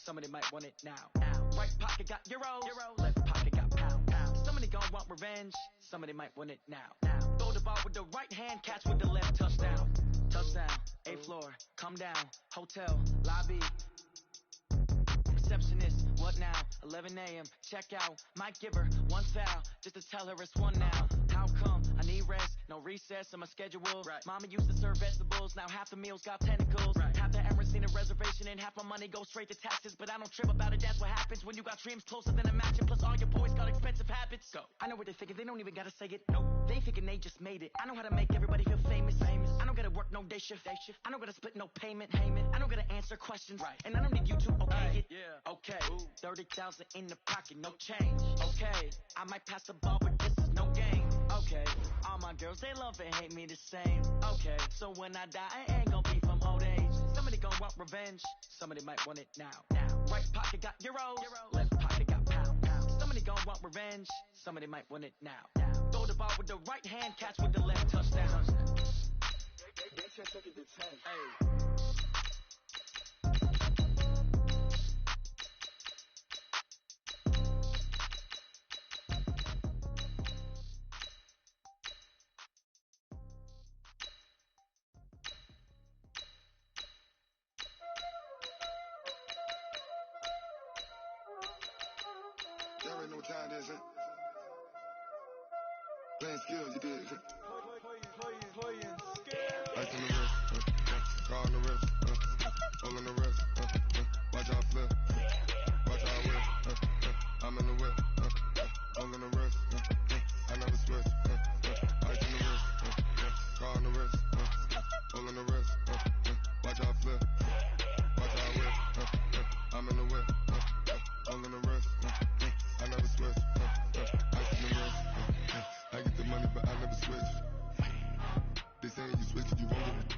somebody might want it now. Right pocket got euros, left pocket got pound. Somebody gon' want revenge, somebody might want it now. Throw the ball with the right hand, catch with the left, touchdown. Touchdown, 8th floor, come down, hotel, lobby. Receptionist, what now? 11 a.m., check out. Might give her one foul, just to tell her it's one now. How come? I need rest, no recess in my schedule. Right. Mama used to serve vegetables, now half the meals got tentacles. Right. Half the Emirates need a reservation and half my money goes straight to taxes. But I don't trip about it, that's what happens when you got dreams closer than a match. And plus all your boys got expensive habits. Go. I know what they're thinking, they don't even gotta say it. Nope. They thinking they just made it. I know how to make everybody feel famous. I don't gotta work no day shift. I don't gotta split no payment. I don't gotta answer questions. Right. And I don't need you to okay it. Yeah. Okay. 30,000 in the pocket, no change. Okay. I might pass the ball, but this is no game. Okay. All my girls, they love and hate me the same. Okay. So when I die, I ain't gonna be from old age. Somebody gon' want revenge. Somebody might want it now. Right pocket got euros. Left pocket got pound. Somebody gon' want revenge. Somebody might want it now. Throw the ball with the right hand, catch with the left, touchdown. Hey. You already know what time it is, huh? Playing skills, you did. Playing skills. Ice on the wrist, car on the wrist, hole on the wrist, watch out flip, watch out whip, I'm in the whip, hole on the wrist, I never switch, ice on the wrist, car on the wrist, hole on the wrist, watch out flip, watch out whip, I'm in the whip, hole on the wrist, I never switch, ice on the wrist, I get the money but I never switch. They saying you switch it, you won't get it.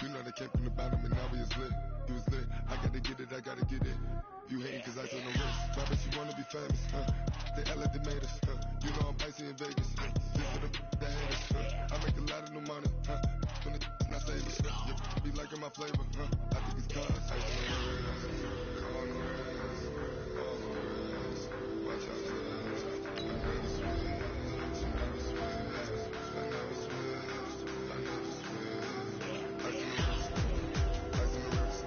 You know they came from the bottom and now we is lit. You was lit, I gotta get it, I gotta get it. You hating cause I took no risk. My bitch, you wanna be famous, They act like they made us, You know I'm icy in Vegas, Just for the haters, I make a lot of new money, When the not saving, You be liking my flavor, I think it's cause ice on the wrist, on the wrist, on the wrist. Watch out, I never switch, I never switch, I never switch, I never switch. Ice on the wrist, ice on the wrist, ice on the wrist, ice on the wrist, ice on the wrist.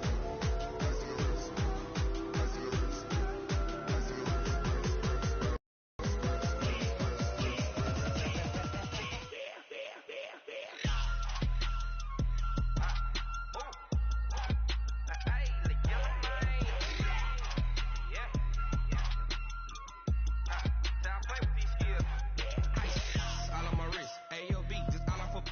All on my wrist, AOB, just all off of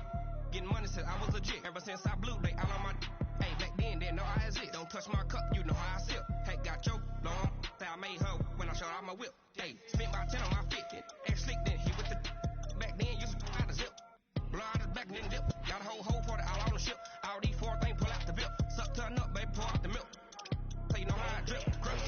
getting money since I was legit. Ever since I blew, they all on my. Hey, back then, didn't know I exist. Don't touch my cup, you know how I sip. Hey, got your long, say I made her when I showed out my whip. Hey, spent about 10 on my fit. Ex slick, then he with the. Back then, used to out the zip. Blow out his back, then dip. Got a whole party all on the ship. All these 4 things pull out the bip. Suck, turn up, baby, pour out the milk. So you know how I drip. Crush.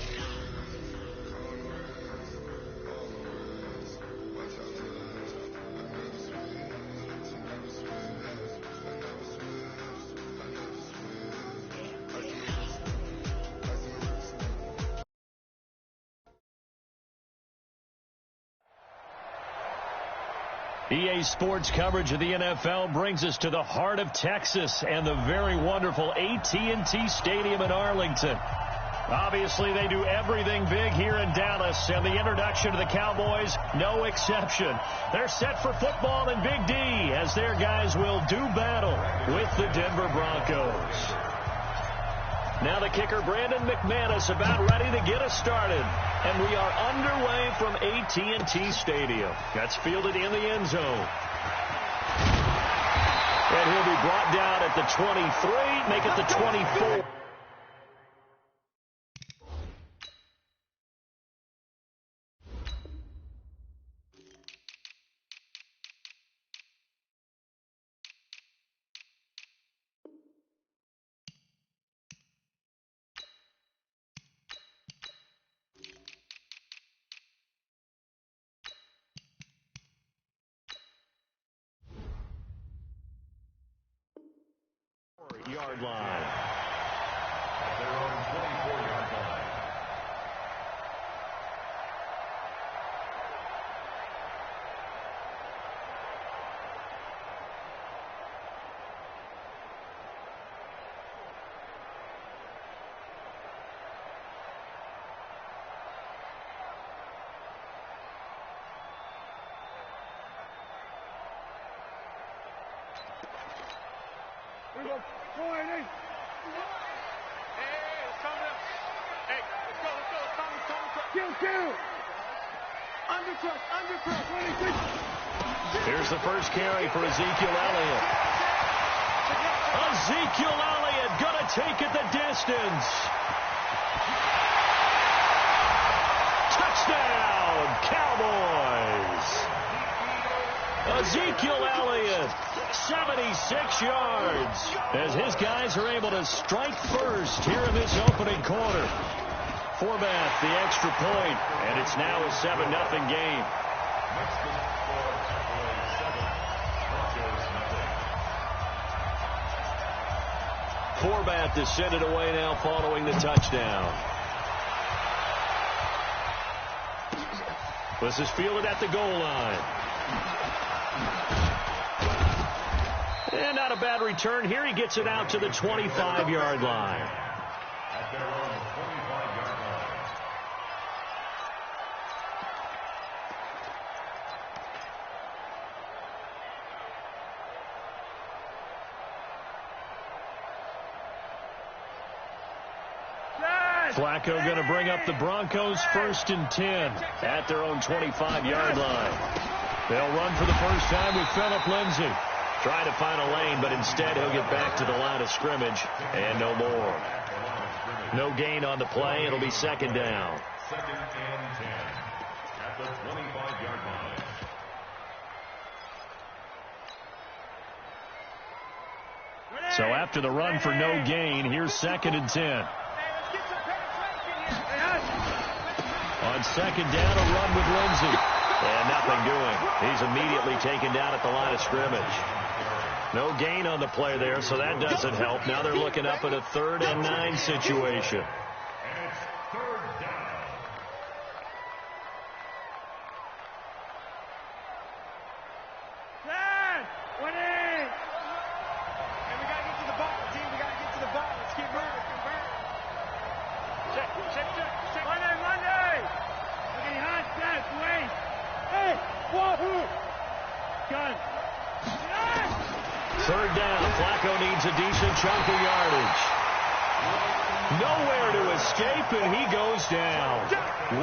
EA Sports coverage of the NFL brings us to the heart of Texas and the very wonderful AT&T Stadium in Arlington. Obviously, they do everything big here in Dallas, and the introduction to the Cowboys, no exception. They're set for football in Big D as their guys will do battle with the Denver Broncos. Now the kicker, Brandon McManus, about ready to get us started. And we are underway from AT&T Stadium. That's fielded in the end zone. And he'll be brought down at the 23, make it the 24. Yard line. At their own 24-yard Here's the first carry for Ezekiel Elliott. Ezekiel Elliott gonna take it the distance. Touchdown, Cowboys. Ezekiel Elliott, 76 yards, as his guys are able to strike first here in this opening quarter. Forbath, the extra point, and it's now a 7-0 game. Forbath is sent it away now following the touchdown. This is fielded at the goal line. And not a bad return here. He gets it out to the 25-yard line. Flacco going to bring up the Broncos 1st and 10 at their own 25-yard line. They'll run for the first time with Phillip Lindsay. Trying to find a lane, but instead he'll get back to the line of scrimmage and no more. No gain on the play. It'll be 2nd down. 2nd and 10 at the 25-yard line. So after the run for no gain, here's 2nd and 10. On 2nd down, a run with Lindsay. And nothing doing. He's immediately taken down at the line of scrimmage. No gain on the play there, so that doesn't help. Now they're looking up at a 3rd and 9 situation. And it's 3rd down. Third down. Flacco needs a decent chunk of yardage. Nowhere to escape, and he goes down.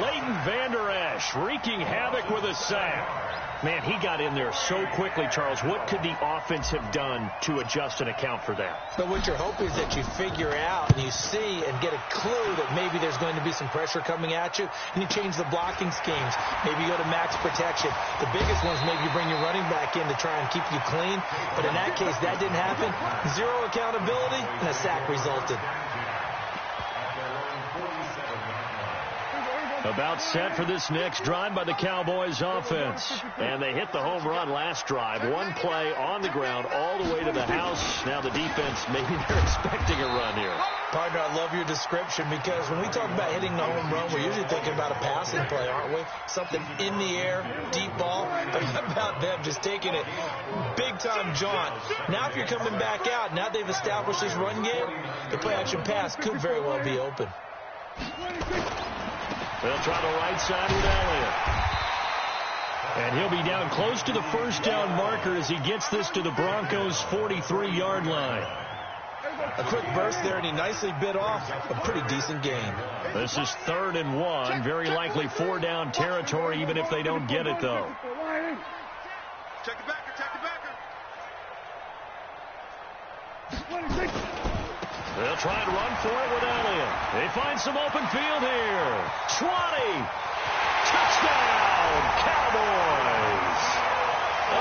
Leighton Vander Esch wreaking havoc with a sack. Man, he got in there so quickly, Charles. What could the offense have done to adjust and account for that? But what you're hoping is that you figure out and you see and get a clue that maybe there's going to be some pressure coming at you, and you change the blocking schemes. Maybe you go to max protection. The biggest ones, maybe you bring your running back in to try and keep you clean. But in that case, that didn't happen. Zero accountability, and a sack resulted. About set for this next drive by the Cowboys offense. And they hit the home run last drive. One play on the ground all the way to the house. Now the defense, maybe they're expecting a run here. Partner, I love your description, because when we talk about hitting the home run, we're usually thinking about a passing play, aren't we? Something in the air, deep ball. But how about them just taking it big-time jaunt? Now if you're coming back out, now they've established this run game, the play-action pass could very well be open. They'll try the right side with Elliott. And he'll be down close to the first down marker as he gets this to the Broncos' 43-yard line. A quick burst there, and he nicely bit off a pretty decent gain. This is 3rd and 1. Very likely 4-down territory, even if they don't get it, though. Check the backer, check the backer. They'll try and run for it with Elliott. They find some open field here. 20. Touchdown, Cowboys.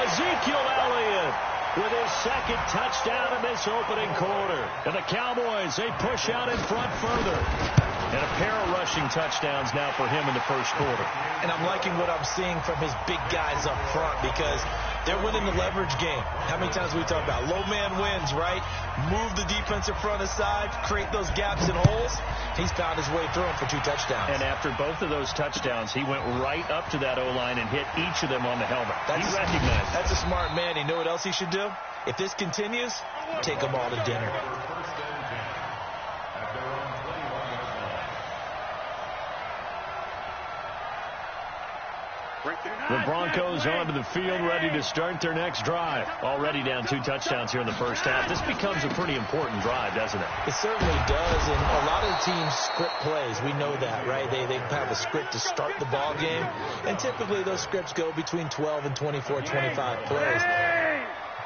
Ezekiel Elliott with his 2nd touchdown in this opening quarter. And the Cowboys, they push out in front further. And a pair of rushing touchdowns now for him in the first quarter. And I'm liking what I'm seeing from his big guys up front, because they're winning the leverage game. How many times we talk about low man wins, right? Move the defensive front aside, create those gaps and holes. He's found his way through them for 2 touchdowns. And after both of those touchdowns, he went right up to that O-line and hit each of them on the helmet. He recognized. That's a smart man. You know what else he should do? If this continues, take them all to dinner. The Broncos onto the field, ready to start their next drive. Already down 2 touchdowns here in the first half. This becomes a pretty important drive, doesn't it? It certainly does, and a lot of the teams script plays. We know that, right? They have a script to start the ball game, and typically those scripts go between 12 and 24, 25 plays.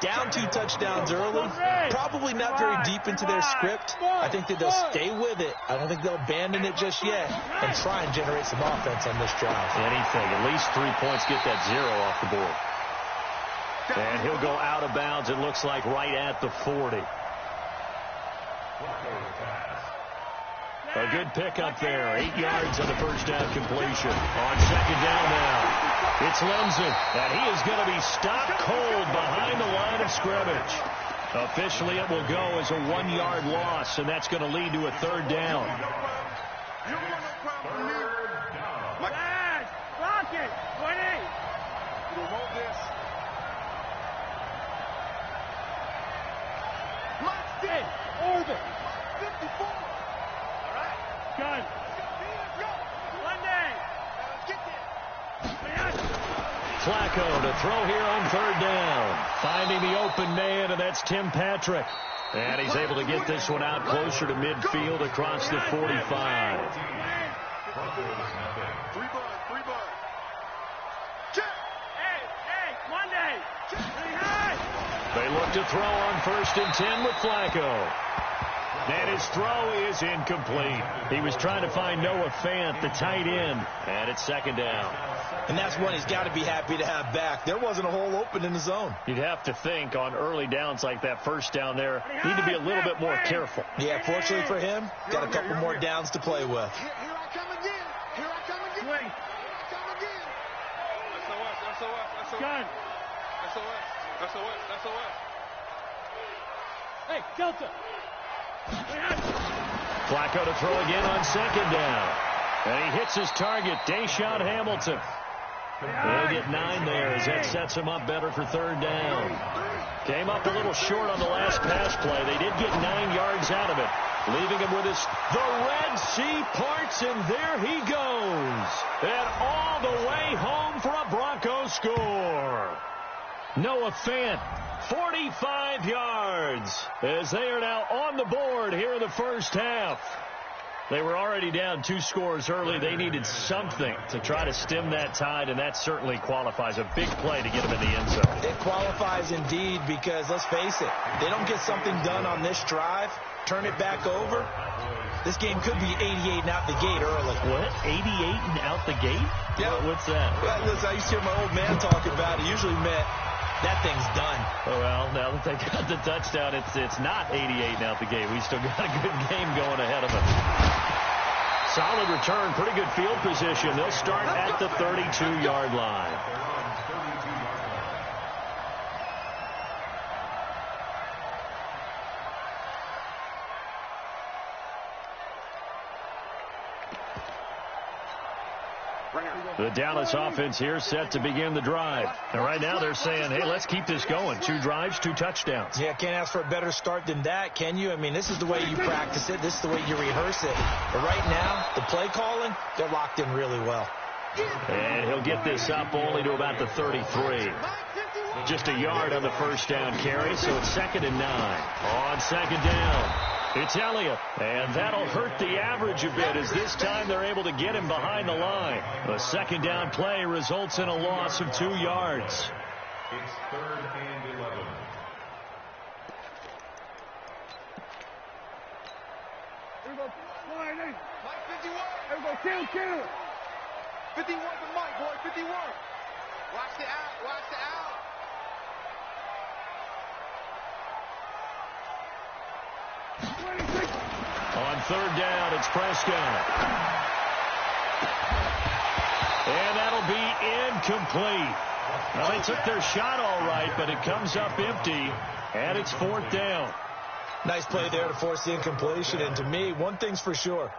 Down 2 touchdowns early, probably not very deep into their script. I think that they'll stay with it. I don't think they'll abandon it just yet and try and generate some offense on this drive. Anything, at least 3 points, get that 0 off the board. And he'll go out of bounds, it looks like, right at the 40. A good pickup there. 8 yards on the first down completion. On second down now, it's Lenzen, and he is going to be stopped cold behind the line of scrimmage. Officially, it will go as a 1-yard loss, and that's going to lead to a third down. Block it. 20. You want this? Locked in. Orbit. 54. All right. Gun. One day. Get there. Flacco to throw here on third down. Finding the open man, and that's Tim Patrick. And he's able to get this one out closer to midfield across the 45. They look to throw on 1st and 10 with Flacco. And his throw is incomplete. He was trying to find Noah Fant, the tight end, and it's second down. And that's one he's got to be happy to have back. There wasn't a hole open in the zone. You'd have to think on early downs like that, first down there, need to be a little bit more careful. Yeah, fortunately for him, got a couple more downs to play with. Here I come again. Here I come again. Here I come again. SOS. Gun. SOS. Hey, Delta. Flacco to throw again on second down. And he hits his target, Deshaun Hamilton. They'll get 9 there as that sets him up better for third down. Came up a little short on the last pass play. They did get 9 yards out of it, leaving him with the Red Sea parts, and there he goes. And all the way home for a Broncos score. Noah Fant, 45 yards, as they are now on the board here in the first half. They were already down 2 scores early. They needed something to try to stem that tide, and that certainly qualifies. A big play to get them in the end zone. It qualifies indeed because, let's face it, they don't get something done on this drive, turn it back over, this game could be 88 and out the gate early. What? 88 and out the gate? Yeah. What's that? Well, listen, I used to hear my old man talk about it. Usually meant that thing's done. Well, now that they got the touchdown, it's not 88 out the gate. We still got a good game going ahead of us. Solid return, pretty good field position. They'll start at the 32-yard line. The Dallas offense here set to begin the drive. And right now they're saying, hey, let's keep this going. 2 drives, 2 touchdowns. Yeah, can't ask for a better start than that, can you? I mean, this is the way you practice it. This is the way you rehearse it. But right now, the play calling, they're locked in really well. And he'll get this up only to about the 33. Just a yard on the first down carry, so it's 2nd and 9. On second down, it's Elliott, and that'll hurt the average a bit as this time they're able to get him behind the line. The second down play results in a loss of 2 yards. It's 3rd and 11. Here we go. Mike 51. Here we go. Kill. 51 for Mike, boy. 51. Watch the out. On third down, it's Prescott. And that'll be incomplete. Well, they took their shot all right, but it comes up empty, and it's 4th down. Nice play there to force the incompletion. And to me, one thing's for sure.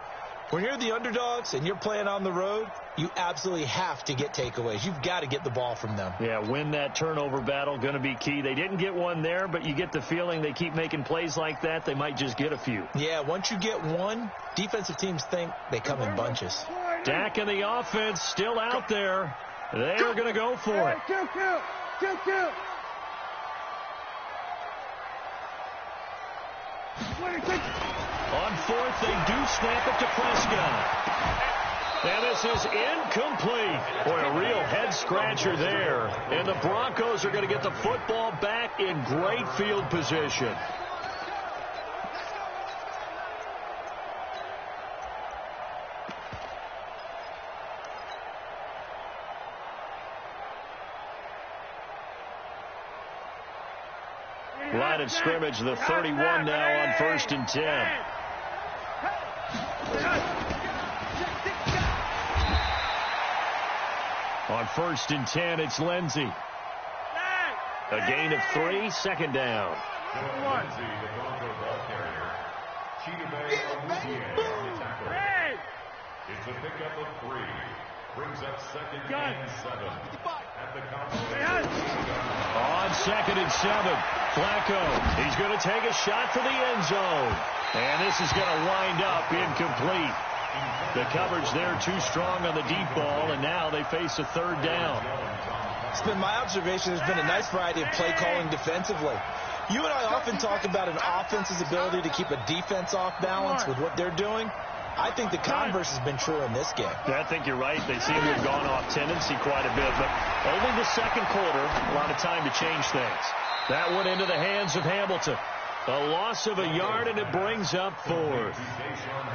When you're the underdogs and you're playing on the road, you absolutely have to get takeaways. You've got to get the ball from them. Yeah, win that turnover battle, going to be key. They didn't get one there, but you get the feeling they keep making plays like that, they might just get a few. Yeah, once you get one, defensive teams think they come in bunches. Dak and the offense still out there. They're going to go for it. Kill. On fourth, they do snap it to Prescott. And this is incomplete. Boy, a real head-scratcher there. And the Broncos are going to get the football back in great field position. Line of scrimmage, the 31 now on 1st and 10. On 1st and 10, it's Lindsey. A gain of 3, 2nd down. Lindsey, the Bronco ball carrier. Cheetah Bay on the tackle. It's a pickup of 3. Brings up 2nd and 7. At the Cowboys. On 2nd and 7, Flacco. He's going to take a shot for the end zone. And this is going to wind up incomplete. The coverage there too strong on the deep ball, and now they face a 3rd down. It's been my observation there's been a nice variety of play calling defensively. You and I often talk about an offense's ability to keep a defense off balance with what they're doing. I think the converse has been true in this game. Yeah, I think you're right. They seem to have gone off tendency quite a bit, but only the 2nd quarter, a lot of time to change things. That went into the hands of Hamilton. A loss of a yard, and it brings up 4th.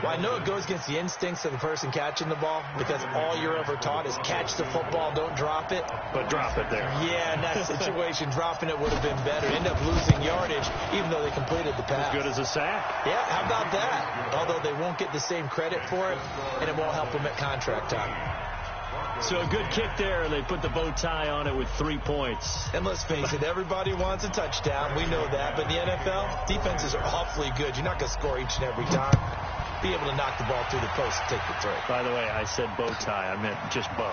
Well, I know it goes against the instincts of the person catching the ball because all you're ever taught is catch the football, don't drop it. But drop it there. Yeah, in that situation, dropping it would have been better. End up losing yardage, even though they completed the pass. As good as a sack. Yeah, how about that? Although they won't get the same credit for it, and it won't help them at contract time. So a good kick there, and they put the bow tie on it with 3 points. And let's face it, everybody wants a touchdown. We know that. But in the NFL, defenses are awfully good. You're not going to score each and every time. Be able to knock the ball through the post and take the 3. By the way, I said bow tie. I meant just bow.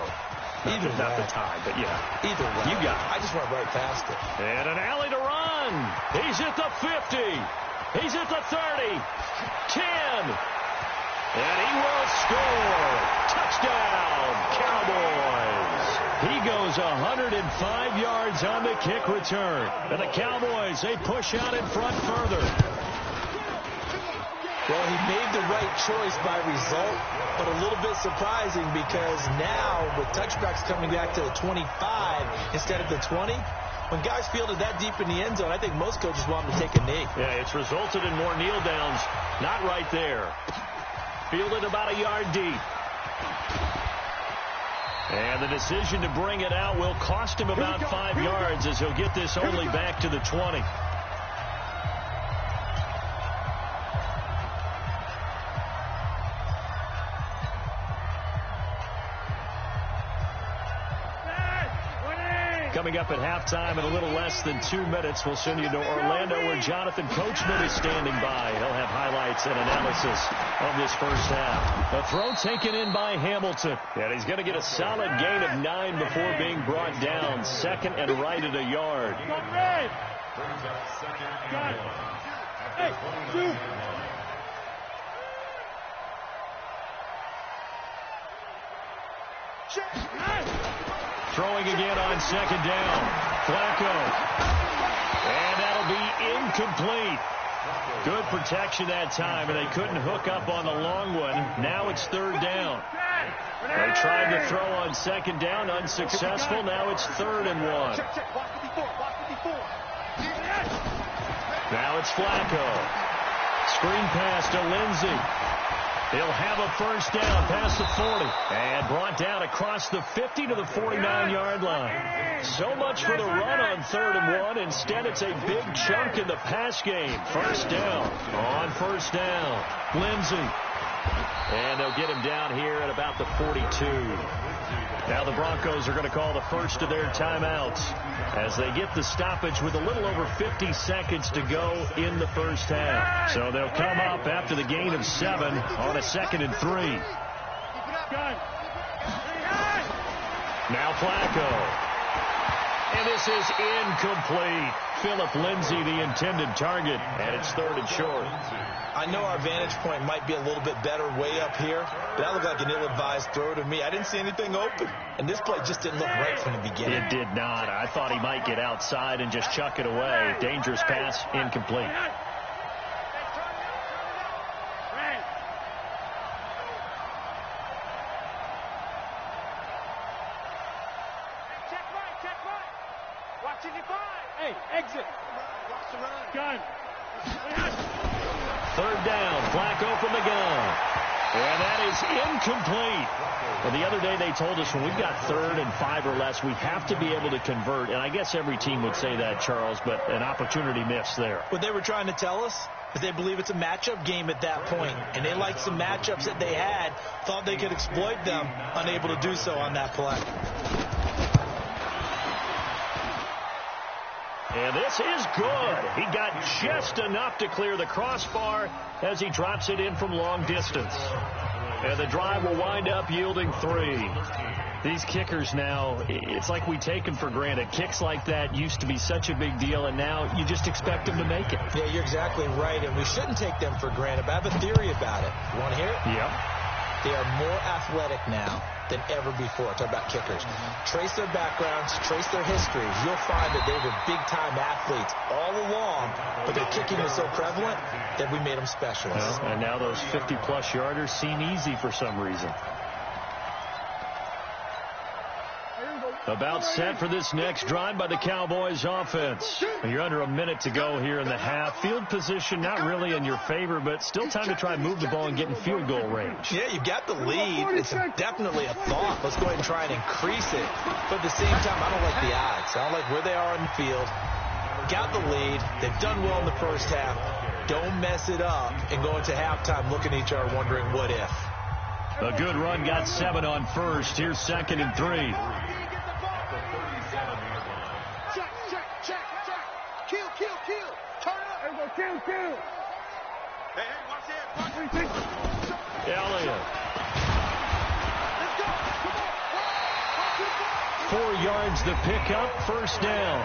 Not the tie, but yeah. Either way. You got it. I just went right past it. And an alley to run. He's at the 50. He's at the 30. 10. And he will score. Touchdown, Cowboys. He goes 105 yards on the kick return. And the Cowboys, they push out in front further. Well, he made the right choice by result, but a little bit surprising because now with touchbacks coming back to the 25 instead of the 20, when guys fielded that deep in the end zone, I think most coaches want them to take a knee. Yeah, it's resulted in more kneel downs. Not right there. Fielded about a yard deep. And the decision to bring it out will cost him about 5 yards as he'll get this only back to the 20. Coming up at halftime in a little less than 2 minutes, we'll send you to Orlando where Jonathan Coachman is standing by. He'll have highlights and analysis of this first half. A throw taken in by Hamilton. And he's going to get a solid gain of 9 before being brought down. 2nd and right at a yard. Brings up 2nd and 1. At the 29 line. Throwing again on 2nd down. Flacco. And that'll be incomplete. Good protection that time, and they couldn't hook up on the long one. Now it's 3rd down. They tried to throw on 2nd down, unsuccessful. Now it's 3rd and 1. Now it's Flacco. Screen pass to Lindsey. He'll have a first down past the 40 and brought down across the 50 to the 49-yard line. So much for the run on 3rd and 1. Instead, it's a big chunk in the pass game. First down on 1st down. Lindsey. And they'll get him down here at about the 42. Now the Broncos are going to call the first of their timeouts as they get the stoppage with a little over 50 seconds to go in the first half. So they'll come up after the gain of 7 on a 2nd and 3. Now Flacco. And this is incomplete. Philip Lindsay the intended target, and it's 3rd and short. I know our vantage point might be a little bit better way up here, but that looked like an ill-advised throw to me. I didn't see anything open, and this play just didn't look right from the beginning. It did not. I thought he might get outside and just chuck it away. Dangerous pass, incomplete. Hey, exit. Watch the run. Gun. 3rd down. Flacco from the gun. And that is incomplete. Well, the other day they told us when we've got 3rd and 5 or less, we have to be able to convert. And I guess every team would say that, Charles, but an opportunity missed there. What they were trying to tell us is they believe it's a matchup game at that point. And they liked some matchups that they had, thought they could exploit them, unable to do so on that play. And this is good. He got just enough to clear the crossbar as he drops it in from long distance. And the drive will wind up yielding 3. These kickers now, it's like we take them for granted. Kicks like that used to be such a big deal, and now you just expect them to make it. Yeah, you're exactly right, and we shouldn't take them for granted. But I have a theory about it. You want to hear it? Yep. They are more athletic now than ever before. Talk about kickers. Trace their backgrounds, trace their histories. You'll find that they were big-time athletes all along, but their kicking was so prevalent that we made them specialists. And now those 50-plus yarders seem easy for some reason. About set for this next drive by the Cowboys offense. You're under a minute to go here in the half. Field position not really in your favor, but still time to try and move the ball and get in field goal range. Yeah, you've got the lead. It's definitely a thought. Let's go ahead and try and increase it. But at the same time, I don't like the odds. I don't like where they are on the field. Got the lead. They've done well in the first half. Don't mess it up and go into halftime looking at each other wondering what if. A good run got 7 on first. Here's 2nd and 3. Kill. Turn up. Everybody kill. Hey, watch it. Elliott. Let's go. Come on. 4 yards to pick up, 1st down.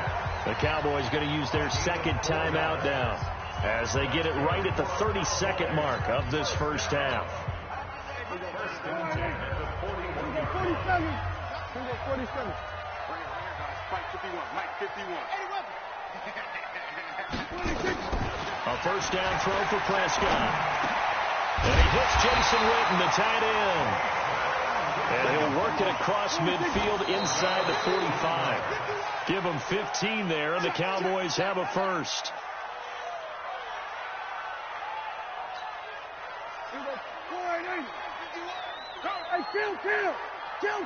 The Cowboys going to use their 2nd timeout now as they get it right at the 32nd mark of this first half. 47. 47. Mike 51. A 1st down throw for Prescott. And he hits Jason Witten, the tight end. And he'll work it across midfield inside the 45. Give him 15 there, and the Cowboys have a first. Hey,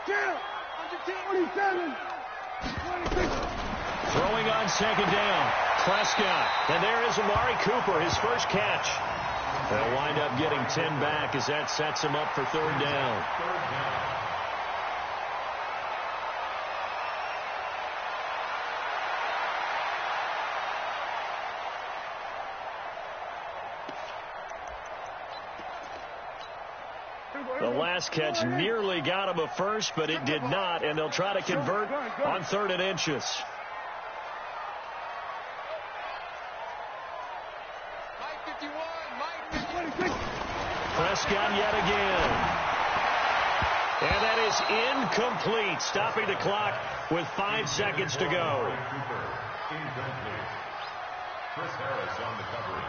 kill. 27. 26. Throwing on 2nd down. Prescott. And there is Amari Cooper, his first catch. They'll wind up getting 10 back as that sets him up for 3rd down. The last catch nearly got him a first, but it did not, and they'll try to convert on 3rd and inches. Prescott yet again. And that is incomplete, stopping the clock with 5 seconds to go. Chris Harris on the coverage.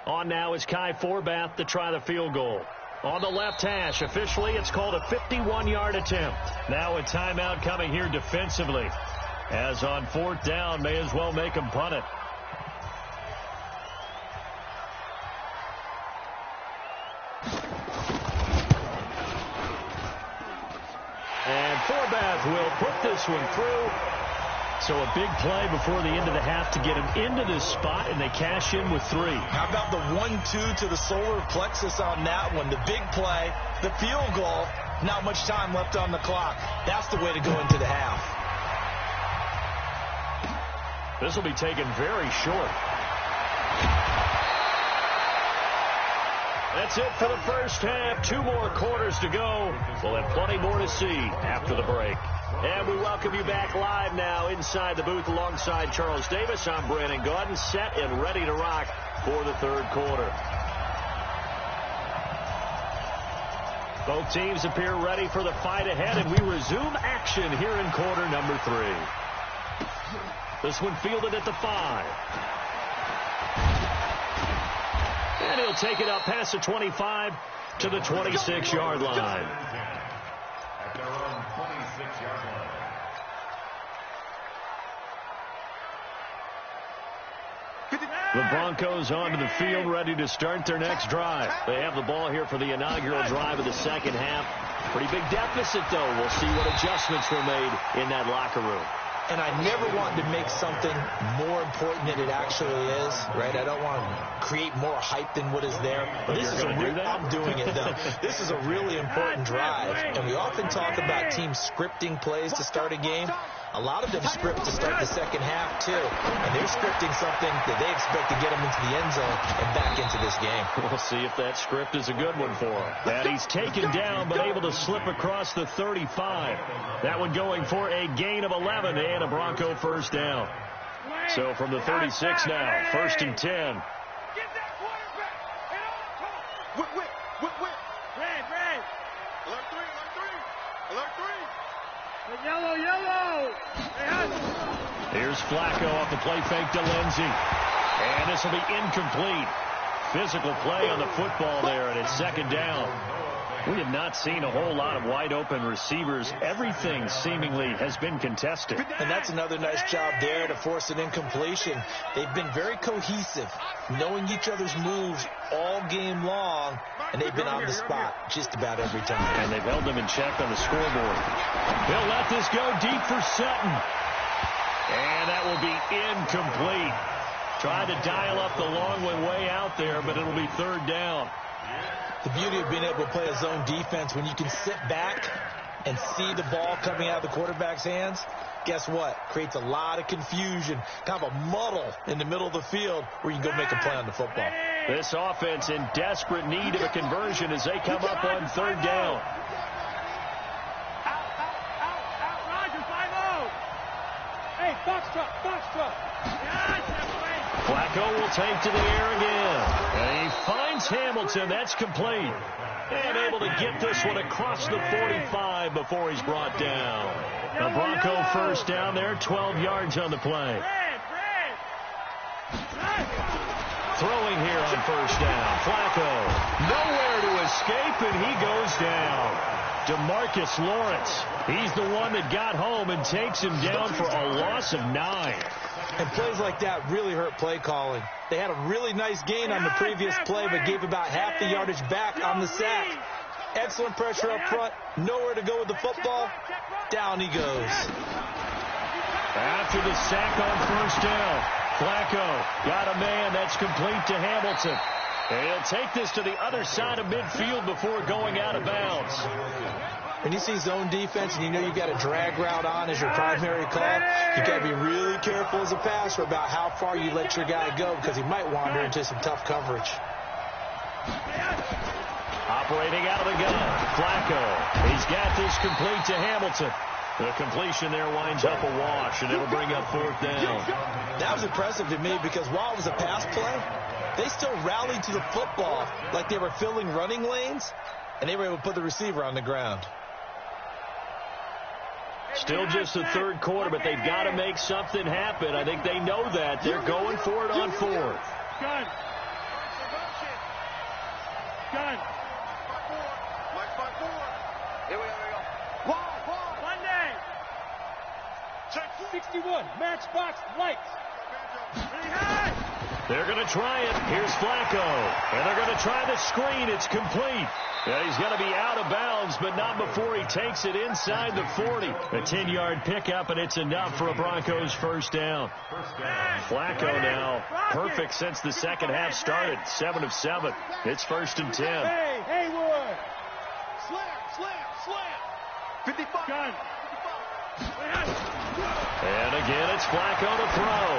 On now is Kai Forbath to try the field goal. On the left hash, officially it's called a 51-yard attempt. Now a timeout coming here defensively. As on 4th down, may as well make him punt it. And Forbath will put this one through. So a big play before the end of the half to get him into this spot, and they cash in with 3. How about the 1-2 to the solar plexus on that one? The big play, the field goal, not much time left on the clock. That's the way to go into the half. This will be taken very short. That's it for the first half. 2 more quarters to go. We'll have plenty more to see after the break. And we welcome you back live now inside the booth alongside Charles Davis. I'm Brandon Gaudin, set and ready to rock for the third quarter. Both teams appear ready for the fight ahead, and we resume action here in quarter number 3. This one fielded at the 5. And he'll take it up past the 25 to the 26-yard line. At their own 26-yard line. The Broncos onto the field, ready to start their next drive. They have the ball here for the inaugural drive of the second half. Pretty big deficit, though. We'll see what adjustments were made in that locker room. And I never want to make something more important than it actually is, right? I don't want to create more hype than what is there. But this is I'm doing it, though. This is a really important drive. And we often talk about teams scripting plays to start a game. A lot of them script to start the second half, too. And they're scripting something that they expect to get them into the end zone and back into this game. We'll see if that script is a good one for him. And he's taken down, but able to slip across the 35. That one going for a gain of 11 and a Bronco first down. So from the 36 now, 1st and 10. Get that quarterback. Whip. Red. Alert 3. Yellow. Here's Flacco off the play fake to Lindsey. And this will be incomplete. Physical play on the football there, and it's second down. We have not seen a whole lot of wide-open receivers. Everything seemingly has been contested. And that's another nice job there to force an incompletion. They've been very cohesive, knowing each other's moves all game long, and they've been on the spot just about every time. And they've held them in check on the scoreboard. They'll let this go deep for Sutton. And that will be incomplete. Tried to dial up the long one way out there, but it'll be third down. The beauty of being able to play a zone defense, when you can sit back and see the ball coming out of the quarterback's hands, guess what? Creates a lot of confusion, kind of a muddle in the middle of the field where you can go make a play on the football. This offense in desperate need of a conversion as they come up on third down. Out, Roger, 5-0. Hey, box truck. Flacco will take to the air again. And he finds Hamilton. That's complete. And able to get this one across the 45 before he's brought down. The Bronco first down there, 12 yards on the play. Throwing here on first down. Flacco nowhere to escape, and he goes down. DeMarcus Lawrence. He's the one that got home and takes him down for a loss of 9. And plays like that really hurt play calling. They had a really nice gain on the previous play, but gave about half the yardage back on the sack. Excellent pressure up front. Nowhere to go with the football. Down he goes. After the sack on first down, Flacco got a man. That's complete to Hamilton. And he'll take this to the other side of midfield before going out of bounds. When you see zone defense and you know you got a drag route on as your primary call, you got to be really careful as a passer about how far you let your guy go, because he might wander into some tough coverage. Operating out of the gun, Flacco. He's got this complete to Hamilton. The completion there winds up a wash, and it'll bring up fourth down. That was impressive to me, because while it was a pass play, they still rallied to the football like they were filling running lanes, and they were able to put the receiver on the ground. Still just the third quarter, but they've got to make something happen. I think they know that. They're going for it on fourth. Gun. Mike 5-4. Here we go. Wall. Monday. Check 61. Matchbox lights. Really high. They're going to try it. Here's Flacco. And they're going to try the screen. It's complete. Yeah, he's going to be out of bounds, but not before he takes it inside the 40. A 10-yard pickup, and it's enough for a Broncos first down. Flacco now perfect since the second half started. 7 of 7. It's 1st and 10. Hey, Haywood. Slam. 55. Gun. And again, it's Flacco to throw.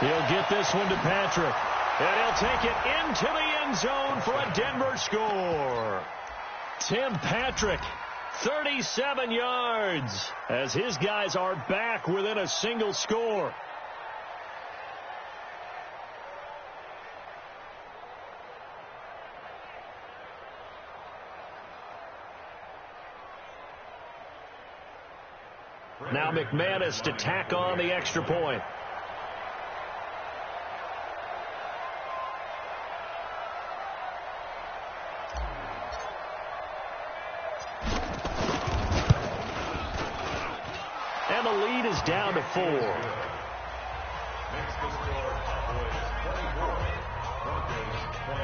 He'll get this one to Patrick. And he'll take it into the end zone for a Denver score. Tim Patrick, 37 yards, as his guys are back within a single score. Now McManus to tack on the extra point. And the lead is down to 4. Makes the score Cowboys 24, Broncos 20.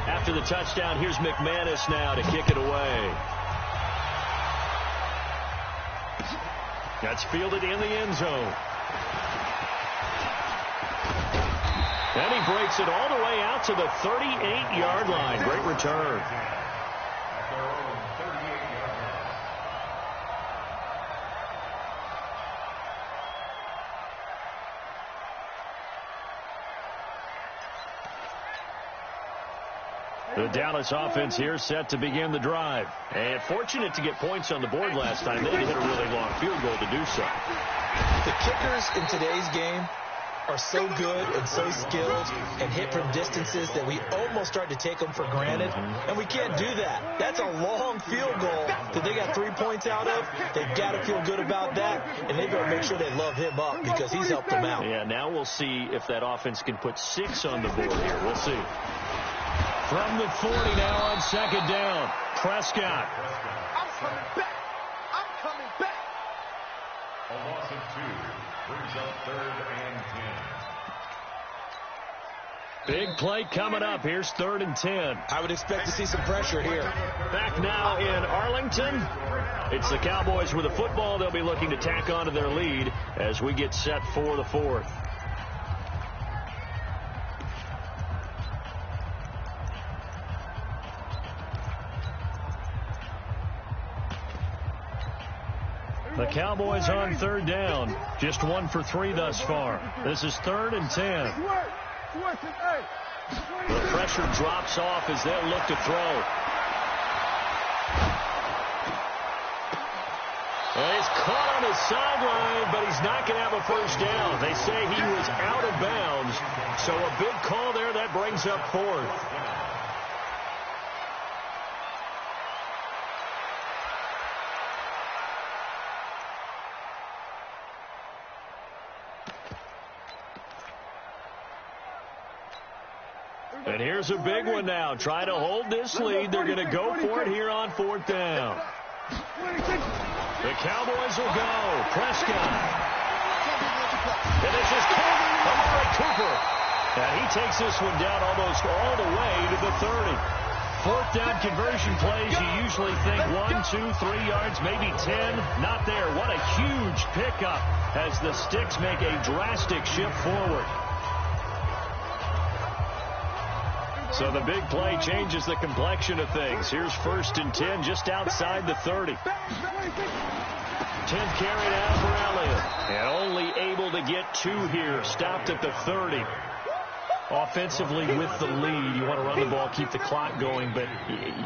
After the touchdown, here's McManus now to kick it away. That's fielded in the end zone. And he breaks it all the way out to the 38-yard line. Great return. At their own 38-yard line. The Dallas offense here set to begin the drive. And fortunate to get points on the board last time. They had to hit a really long field goal to do so. The kickers in today's game are so good and so skilled and hit from distances that we almost start to take them for granted, and we can't do that. That's a long field goal that they got 3 points out of. They've got to feel good about that, and they've got to make sure they love him up because he's helped them out. Yeah, now we'll see if that offense can put 6 on the board here. We'll see. From the 40 now on second down, Prescott. I'm coming back. I'm coming back. A loss of 2 brings up 3rd and 10. Big play coming up. Here's 3rd and 10. I would expect to see some pressure here. Back now in Arlington. It's the Cowboys with the football. They'll be looking to tack on to their lead as we get set for the 4th. The Cowboys on 3rd down. Just 1 for 3 thus far. This is 3rd and 10. The pressure drops off as they'll look to throw. And he's caught on the sideline, but he's not going to have a first down. They say he was out of bounds. So a big call there. That brings up 4th. And here's a big one now. Try to hold this lead. They're going to go for it here on 4th down. The Cowboys will go. Prescott. And this is Amari Cooper. And he takes this one down almost all the way to the 30. 4th down conversion plays, you usually think 1, 2, 3 yards, maybe 10. Not there. What a huge pickup as the Sticks make a drastic shift forward. So the big play changes the complexion of things. Here's 1st and 10 just outside the 30. 10th carry now for Elliott. And only able to get 2 here. Stopped at the 30. Offensively with the lead, you want to run the ball, keep the clock going, but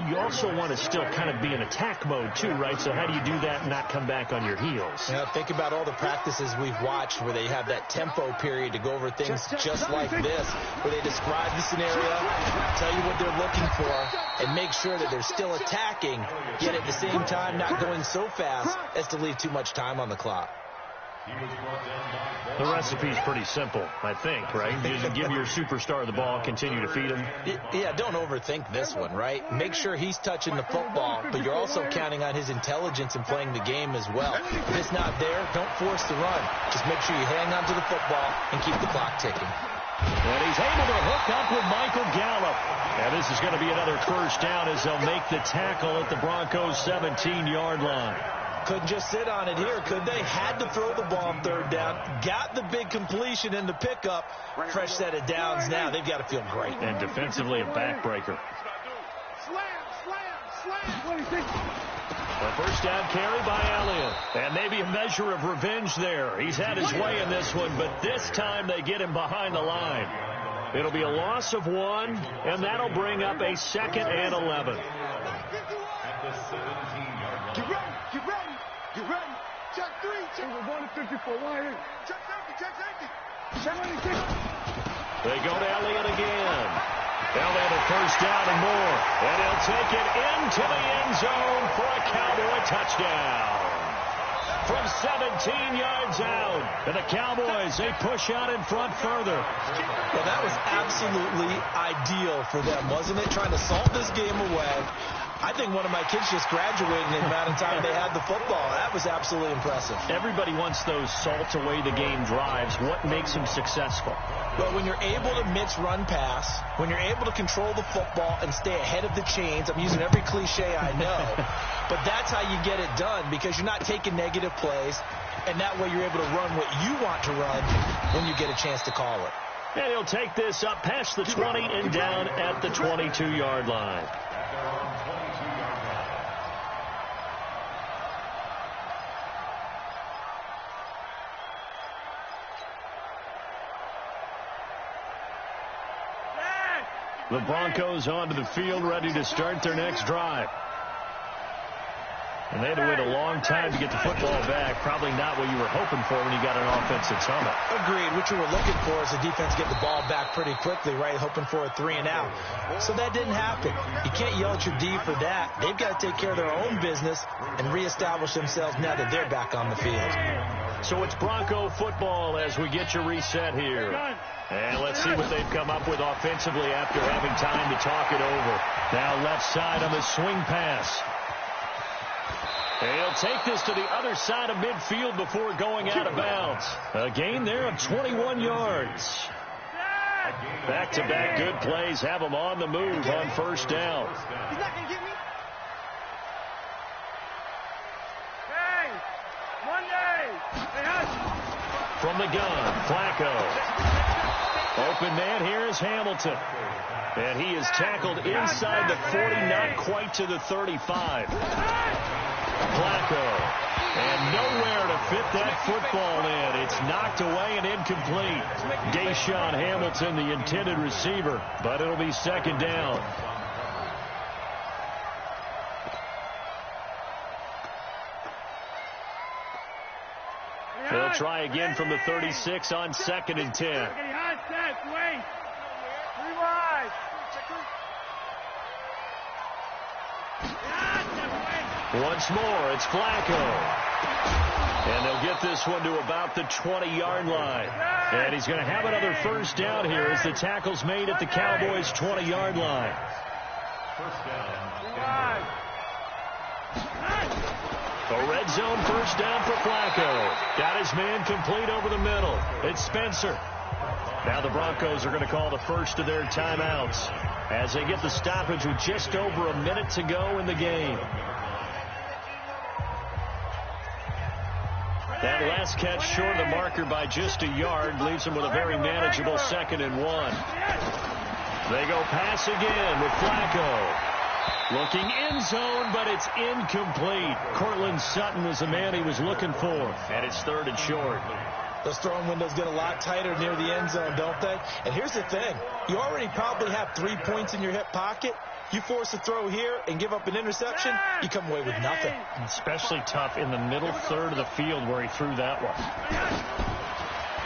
you also want to still kind of be in attack mode too, right? So how do you do that and not come back on your heels? Yeah, think about all the practices we've watched where they have that tempo period to go over things just like this, where they describe the scenario, tell you what they're looking for, and make sure that they're still attacking, yet at the same time not going so fast as to leave too much time on the clock. The recipe's pretty simple, I think, right? You just give your superstar the ball, continue to feed him. Yeah, don't overthink this one, right? Make sure he's touching the football, but you're also counting on his intelligence in playing the game as well. If it's not there, don't force the run. Just make sure you hang on to the football and keep the clock ticking. And he's able to hook up with Michael Gallup. And this is going to be another first down as they'll make the tackle at the Broncos' 17-yard line. Couldn't just sit on it here, could they? Had to throw the ball on 3rd down. Got the big completion in the pickup. Fresh set of downs now. They've got to feel great. And defensively a backbreaker. Slam, slam, slam. A first down carry by Elliott. And maybe a measure of revenge there. He's had his way in this one, but this time they get him behind the line. It'll be a loss of 1, and that'll bring up a 2nd and 11. Get ready. Get ready. Get ready. Check 3. Check. We're going to 54. Check safety. Check safety. They go to Elliott again. Elliott a first down and more. And he'll take it into the end zone for a Cowboy touchdown. From 17 yards out. And the Cowboys, they push out in front further. Well, that was absolutely ideal for them, wasn't it? Trying to salt this game away. I think one of my kids just graduated in the amount of time they had the football. That was absolutely impressive. Everybody wants those salt away the game drives. What makes them successful? But when you're able to mix run pass, when you're able to control the football and stay ahead of the chains, I'm using every cliche I know, but that's how you get it done, because you're not taking negative plays, and that way you're able to run what you want to run when you get a chance to call it. And he'll take this up past the 20 and down at the 22-yard line. The Broncos onto the field, ready to start their next drive. And they had to wait a long time to get the football back. Probably not what you were hoping for when you got an offensive tunnel. Agreed. What you were looking for is the defense get the ball back pretty quickly, right? Hoping for a 3 and out. So that didn't happen. You can't yell at your D for that. They've got to take care of their own business and reestablish themselves now that they're back on the field. So it's Bronco football as we get you reset here. And let's see what they've come up with offensively after having time to talk it over. Now left side on the swing pass. And he'll take this to the other side of midfield before going out of bounds. A gain there of 21 yards. Back-to-back good plays have them on the move on first down. He's not going to get me. From the gun, Flacco. Open man here is Hamilton. And he is tackled inside the 40, not quite to the 35. Flacco. And nowhere to fit that football in. It's knocked away and incomplete. Deshaun Hamilton, the intended receiver, but it'll be second down. They'll try again from the 36 on 2nd and 10. Once more, it's Flacco. And they'll get this one to about the 20-yard line. And he's going to have another first down here as the tackle's made at the Cowboys' 20-yard line. First down. A red zone first down for Flacco. Got his man complete over the middle. It's Spencer. Now the Broncos are going to call the first of their timeouts as they get the stoppage with just over a minute to go in the game. That last catch short of the marker by just a yard leaves them with a very manageable 2nd and 1. They go pass again with Flacco. Looking in zone, but it's incomplete. Cortland Sutton was the man he was looking for. And it's 3rd and short. Those throwing windows get a lot tighter near the end zone, don't they? And here's the thing. You already probably have 3 points in your hip pocket. You force a throw here and give up an interception, you come away with nothing. Especially tough in the middle third of the field where he threw that one.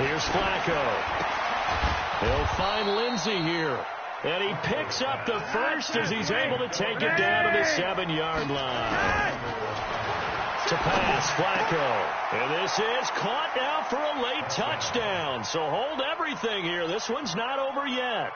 Here's Flacco. He'll find Lindsey here. And he picks up the first as he's able to take it down to the 7-yard line. To pass, Flacco. And this is caught now for a late touchdown. So hold everything here. This one's not over yet.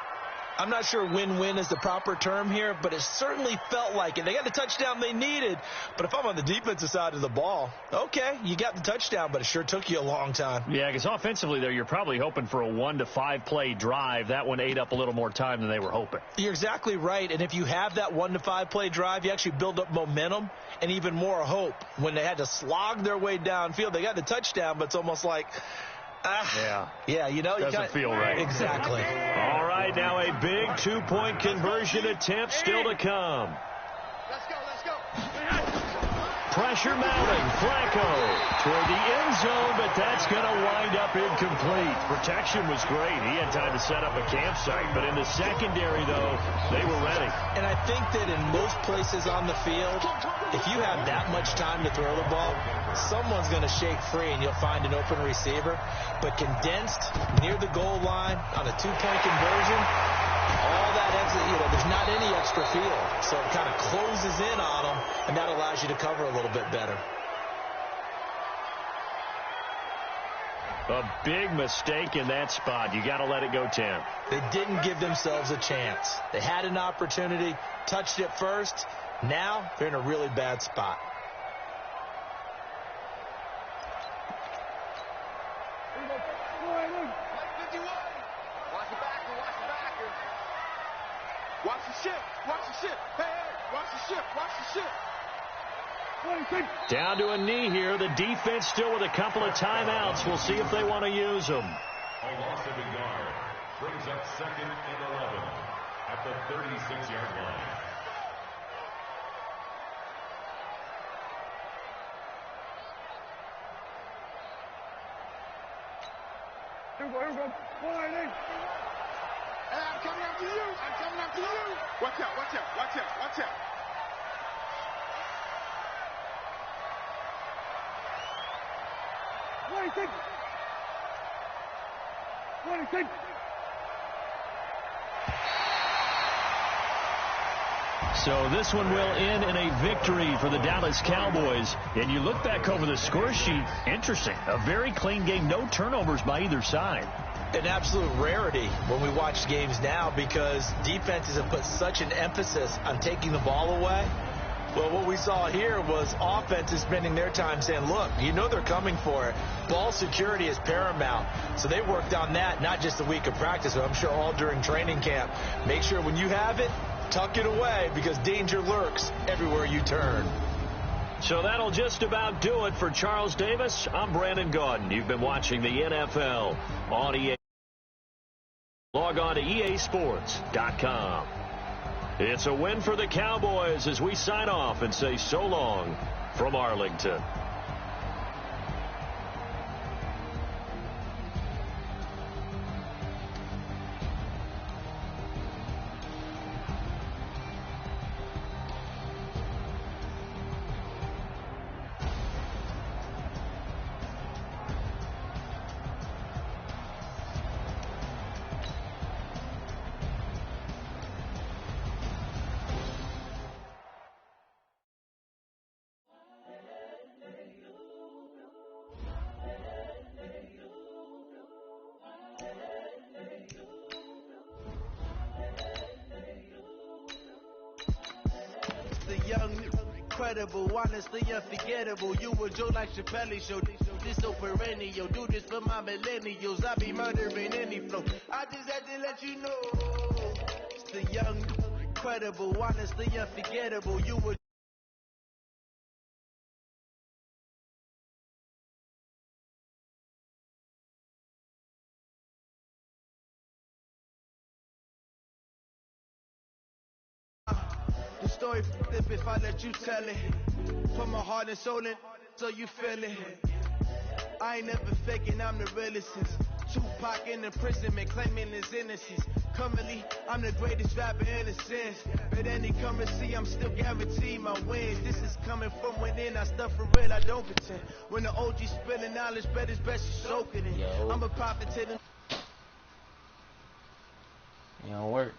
I'm not sure win-win is the proper term here, but it certainly felt like it. They got the touchdown they needed, but if I'm on the defensive side of the ball, okay, you got the touchdown, but it sure took you a long time. Yeah, because offensively, though, you're probably hoping for a 1 to 5 play drive. That one ate up a little more time than they were hoping. You're exactly right, and if you have that 1 to 5 play drive, you actually build up momentum and even more hope. When they had to slog their way downfield, they got the touchdown, but it's almost like... Yeah, you know. Doesn't feel right. Exactly. All right, now a big 2-point conversion attempt still to come. Let's go. pressure mounting. Flacco toward the end zone, but that's going to wind up incomplete. Protection was great. He had time to set up a campsite, but in the secondary, though, they were ready. And I think that in most places on the field, if you have that much time to throw the ball, someone's going to shake free and you'll find an open receiver. But condensed near the goal line on a two-point conversion, all that extra, there's not any extra field. So it kind of closes in on them, and that allows you to cover a little bit better. A big mistake in that spot. You got to let it go, Tim. They didn't give themselves a chance. They had an opportunity, touched it first. Now they're in a really bad spot. Watch the backer, watch the backer. Watch the ship, watch the ship. Hey, watch the ship, watch the ship. Down to a knee here. The defense still with a couple of timeouts. We'll see if they want to use them. A loss of a yard brings up 2nd and 11 at the 36-yard line. Here we go. Hey, I'm coming after you. I'm coming after you. Watch out, watch out, watch out, watch out. So this one will end in a victory for the Dallas Cowboys. And you look back over the score sheet, interesting. A very clean game, no turnovers by either side. An absolute rarity when we watch games now because defenses have put such an emphasis on taking the ball away. Well, what we saw here was offenses spending their time saying, look, they're coming for it. Ball security is paramount. So they worked on that, not just a week of practice, but I'm sure all during training camp. Make sure when you have it, tuck it away because danger lurks everywhere you turn. So that'll just about do it for Charles Davis. I'm Brandon Gaudin. You've been watching the NFL on EA. Log on to easports.com. It's a win for the Cowboys as we sign off and say so long from Arlington. Incredible, honestly unforgettable. You were Joe like Chappelle show. This so perennial. Do this for my millennials. I be murdering any flow. I just had to let you know. It's the young, incredible, honestly unforgettable. You were the story flip if I let you tell it. Put my heart and soul in so you feel it. I ain't never faking, I'm the realest since Tupac in imprisonment claiming his innocence. Currently, I'm the greatest rapper in a sense. But any currency, I'm still guaranteed my wins. This is coming from within, I stuff for real, I don't pretend. When the OG spilling knowledge, bet it's best you soak it in. I'm a prophet to them. It don't work.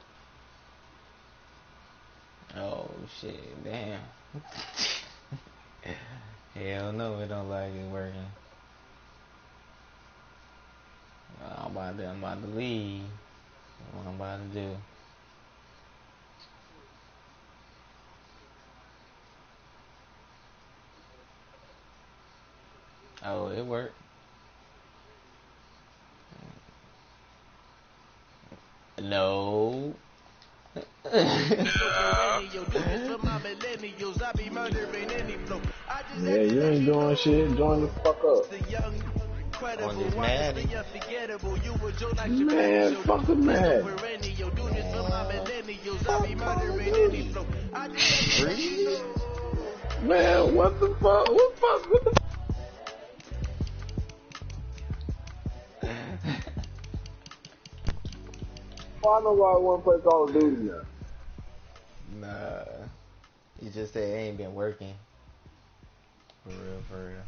Oh shit, damn. Hell no, it don't like it working. I'm about to leave. What I'm about to do. Oh, it worked. No. Yeah, you ain't doing shit. Join the fuck up. On this Madden. Man, fuck the Madden. Man, what the fuck? What the I know why I want to play Call of Duty now. Nah. You just said it ain't been working. For real, for real.